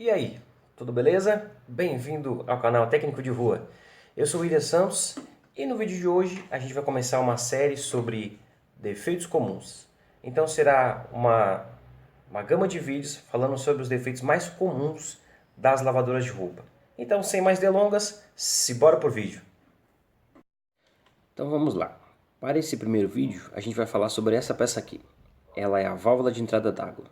E aí, tudo beleza? Bem-vindo ao canal Técnico de Rua. Eu sou o William Santos e no vídeo de hoje a gente vai começar uma série sobre defeitos comuns. Então será uma gama de vídeos falando sobre os defeitos mais comuns das lavadoras de roupa. Então, sem mais delongas, simbora pro vídeo. Então vamos lá. Para esse primeiro vídeo, a gente vai falar sobre essa peça aqui. Ela é a válvula de entrada d'água.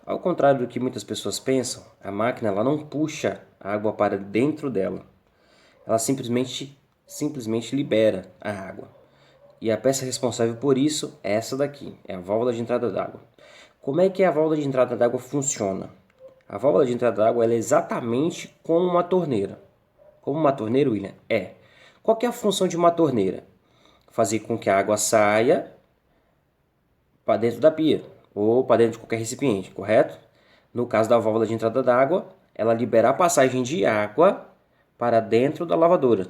Ao contrário do que muitas pessoas pensam, a máquina ela não puxa a água para dentro dela. Ela simplesmente libera a água. E a peça responsável por isso é essa daqui, é a válvula de entrada d'água. Como é que a válvula de entrada d'água funciona? A válvula de entrada d'água é exatamente como uma torneira. Como uma torneira, William? É. Qual que é a função de uma torneira? Fazer com que a água saia para dentro da pia ou para dentro de qualquer recipiente, correto? No caso da válvula de entrada d'água, ela libera a passagem de água para dentro da lavadora.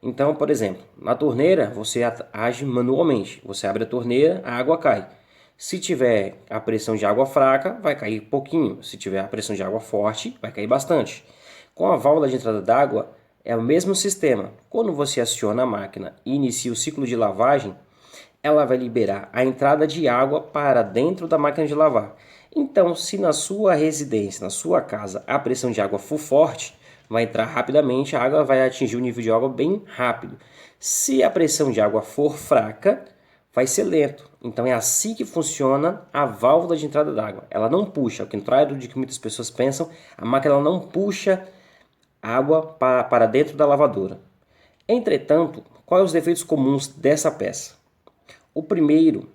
Então, por exemplo, na torneira você age manualmente. Você abre a torneira, a água cai. Se tiver a pressão de água fraca, vai cair pouquinho. Se tiver a pressão de água forte, vai cair bastante. Com a válvula de entrada d'água, é o mesmo sistema. Quando você aciona a máquina e inicia o ciclo de lavagem, ela vai liberar a entrada de água para dentro da máquina de lavar. Então, se na sua residência, na sua casa, a pressão de água for forte, vai entrar rapidamente, a água vai atingir o nível de água bem rápido. Se a pressão de água for fraca, vai ser lento. Então é assim que funciona a válvula de entrada d'água. Ela não puxa, ao contrário do que muitas pessoas pensam, a máquina ela não puxa água para dentro da lavadora. Entretanto, quais os defeitos comuns dessa peça? O primeiro,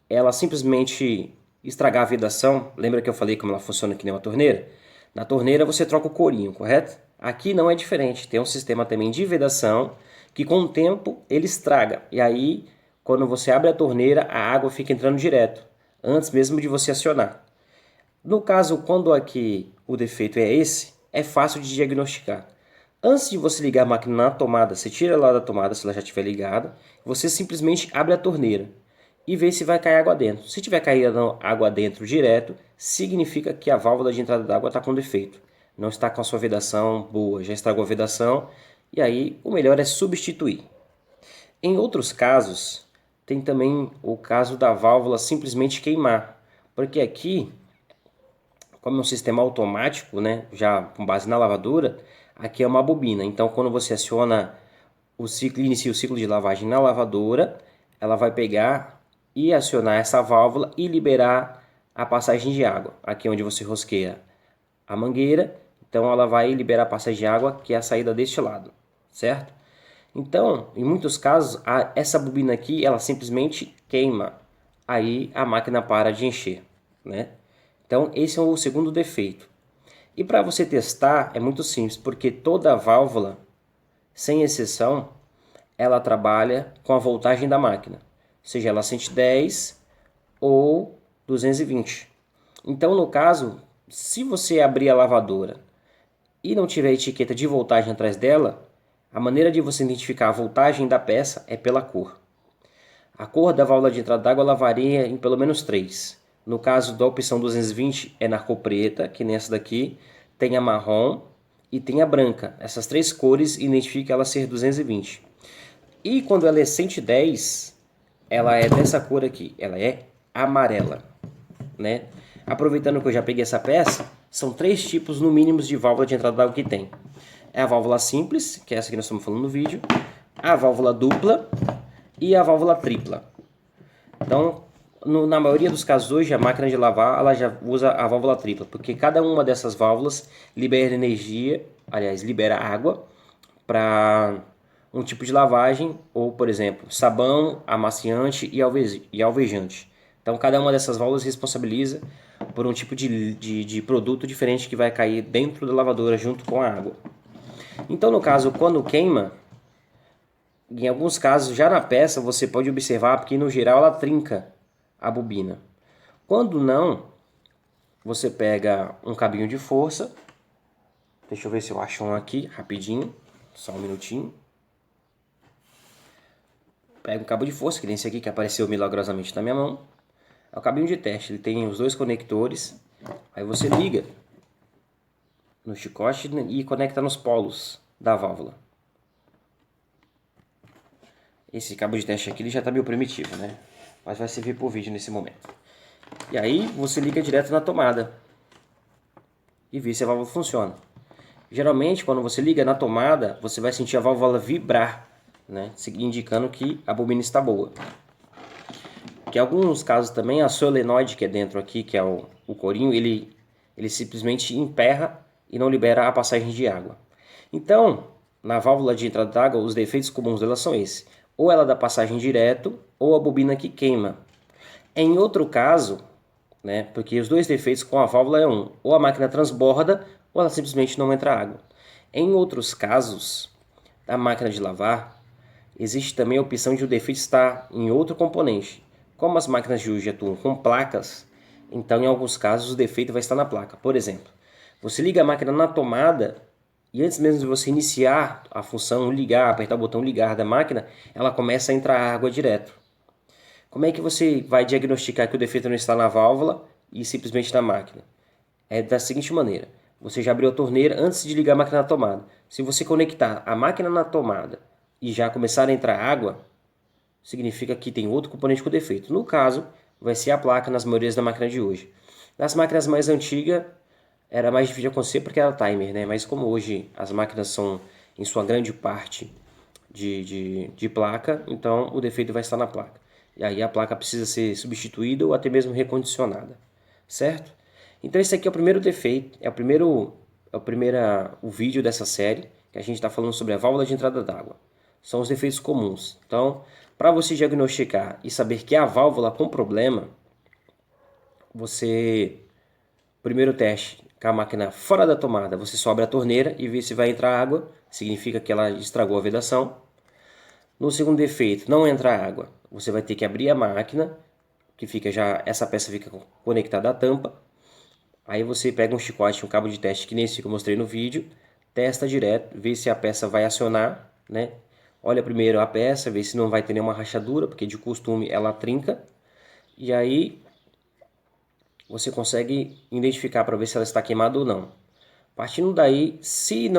ela simplesmente estragar a vedação. Lembra que eu falei como ela funciona que nem uma torneira? Na torneira você troca o corinho, correto? Aqui não é diferente, tem um sistema também de vedação que com o tempo ele estraga. E aí, quando você abre a torneira, a água fica entrando direto, antes mesmo de você acionar. No caso, quando aqui o defeito é esse, é fácil de diagnosticar. Antes de você ligar a máquina na tomada, você tira ela da tomada se ela já estiver ligada, você simplesmente abre a torneira e vê se vai cair água dentro. Se tiver caído água dentro direto, significa que a válvula de entrada d'água está com defeito. Não está com a sua vedação boa, já estragou a vedação, e aí o melhor é substituir. Em outros casos, tem também o caso da válvula simplesmente queimar, porque aqui, como é um sistema automático, né, já com base na lavadora, aqui é uma bobina. Então, quando você aciona o ciclo, inicia o ciclo de lavagem na lavadora, ela vai pegar e acionar essa válvula e liberar a passagem de água. Aqui onde você rosqueia a mangueira, então ela vai liberar a passagem de água, que é a saída deste lado, certo? Então, em muitos casos, essa bobina aqui, ela simplesmente queima. Aí a máquina para de encher, né? Então, esse é o segundo defeito. E para você testar, é muito simples, porque toda válvula, sem exceção, ela trabalha com a voltagem da máquina, seja ela 110 ou 220. Então, no caso, se você abrir a lavadora e não tiver etiqueta de voltagem atrás dela, a maneira de você identificar a voltagem da peça é pela cor. A cor da válvula de entrada d'água ela varia em pelo menos 3. No caso da opção 220 é na cor preta, que nessa daqui, tem a marrom e tem a branca. Essas três cores identificam ela ser 220. E quando ela é 110, ela é dessa cor aqui, ela é amarela, né? Aproveitando que eu já peguei essa peça, são 3 tipos no mínimo de válvula de entrada d'água que tem. É a válvula simples, que é essa que nós estamos falando no vídeo, a válvula dupla e a válvula tripla. Então, na maioria dos casos hoje, a máquina de lavar ela já usa a válvula tripla, porque cada uma dessas válvulas libera energia, aliás, libera água para um tipo de lavagem, ou, por exemplo, sabão, amaciante e alvejante. Então, cada uma dessas válvulas responsabiliza por um tipo de produto diferente que vai cair dentro da lavadora junto com a água. Então, no caso, quando queima, em alguns casos, já na peça, você pode observar que, no geral, ela trinca a bobina. Quando não, você pega um cabinho de força. Deixa eu ver se eu acho um aqui, rapidinho. Só um minutinho. Pega um cabo de força, que nem esse aqui que apareceu milagrosamente na minha mão. É o cabinho de teste, ele tem os 2 conectores. Aí você liga no chicote e conecta nos polos da válvula. Esse cabo de teste aqui ele já está meio primitivo, né? Mas vai servir para o vídeo nesse momento. E aí você liga direto na tomada e vê se a válvula funciona. Geralmente, quando você liga na tomada, você vai sentir a válvula vibrar, né? Indicando que a bobina está boa. Que em alguns casos também a solenoide que é dentro aqui, que é o corinho, ele simplesmente emperra e não libera a passagem de água. Então, na válvula de entrada d'água, os defeitos comuns dela são esses. Ou ela dá passagem direto, ou a bobina que queima. Em outro caso, né, porque os dois defeitos com a válvula é ou a máquina transborda, ou ela simplesmente não entra água. Em outros casos, da máquina de lavar, existe também a opção de o defeito estar em outro componente. Como as máquinas de hoje atuam com placas, então em alguns casos o defeito vai estar na placa. Por exemplo, você liga a máquina na tomada e antes mesmo de você iniciar a função ligar, apertar o botão ligar da máquina, ela começa a entrar água direto. Como é que você vai diagnosticar que o defeito não está na válvula e simplesmente na máquina? É da seguinte maneira: você já abriu a torneira antes de ligar a máquina na tomada. Se você conectar a máquina na tomada e já começar a entrar água, significa que tem outro componente com defeito. No caso, vai ser a placa nas maiorias da máquina de hoje. Nas máquinas mais antigas, era mais difícil de acontecer porque era timer, né? Mas como hoje as máquinas são, em sua grande parte, de placa, então o defeito vai estar na placa. E aí a placa precisa ser substituída ou até mesmo recondicionada, certo? Então esse aqui é o primeiro defeito, o vídeo dessa série, que a gente está falando sobre a válvula de entrada d'água. São os defeitos comuns. Então, para você diagnosticar e saber que é a válvula com problema, primeiro teste, com a máquina fora da tomada, você só abre a torneira e vê se vai entrar água, significa que ela estragou a vedação. No segundo defeito, não entra água, você vai ter que abrir a máquina, essa peça fica conectada à tampa. Aí você pega um chicote, um cabo de teste que nem esse que eu mostrei no vídeo, testa direto, vê se a peça vai acionar, né? Olha primeiro a peça, vê se não vai ter nenhuma rachadura, porque de costume ela trinca. E aí você consegue identificar para ver se ela está queimada ou não. Partindo daí, se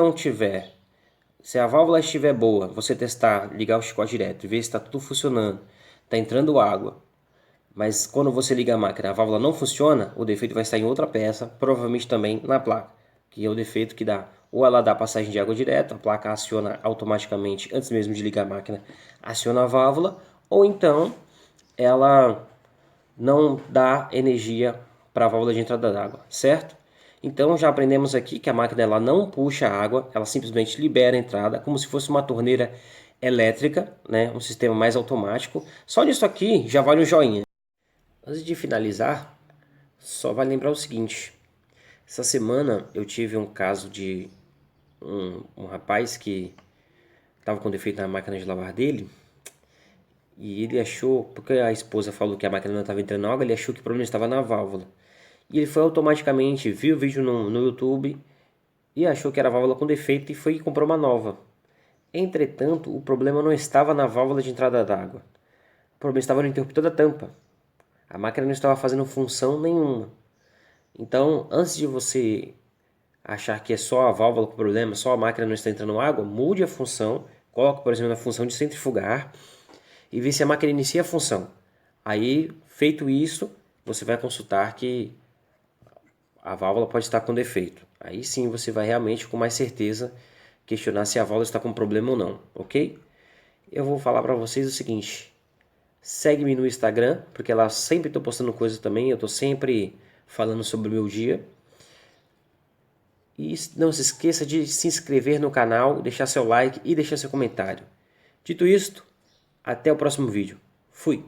a válvula estiver boa, você testar, ligar o chicote direto e ver se está tudo funcionando, está entrando água. Mas quando você liga a máquina, a válvula não funciona, o defeito vai estar em outra peça, provavelmente também na placa, que é o defeito que dá. Ou ela dá passagem de água direto, a placa aciona automaticamente, antes mesmo de ligar a máquina, aciona a válvula, ou então ela não dá energia para a válvula de entrada d'água, certo? Então já aprendemos aqui que a máquina ela não puxa água, ela simplesmente libera a entrada, como se fosse uma torneira elétrica, né? Um sistema mais automático. Só nisso aqui já vale um joinha. Antes de finalizar, só vai lembrar o seguinte: essa semana eu tive um caso de um rapaz que estava com defeito na máquina de lavar dele, e ele achou, porque a esposa falou que a máquina não estava entrando água, ele achou que o problema estava na válvula. E ele foi automaticamente, viu o vídeo no YouTube e achou que era a válvula com defeito e foi e comprou uma nova. Entretanto, o problema não estava na válvula de entrada d'água. O problema estava no interruptor da tampa. A máquina não estava fazendo função nenhuma. Então, antes de você achar que é só a válvula com problema, só a máquina não está entrando água, mude a função, coloque, por exemplo, na função de centrifugar e vê se a máquina inicia a função. Aí, feito isso, você vai consultar que a válvula pode estar com defeito. Aí sim você vai realmente com mais certeza questionar se a válvula está com problema ou não, ok? Eu vou falar para vocês o seguinte: segue-me no Instagram, porque lá sempre estou postando coisa também, eu estou sempre falando sobre o meu dia. E não se esqueça de se inscrever no canal, deixar seu like e deixar seu comentário. Dito isto, até o próximo vídeo. Fui!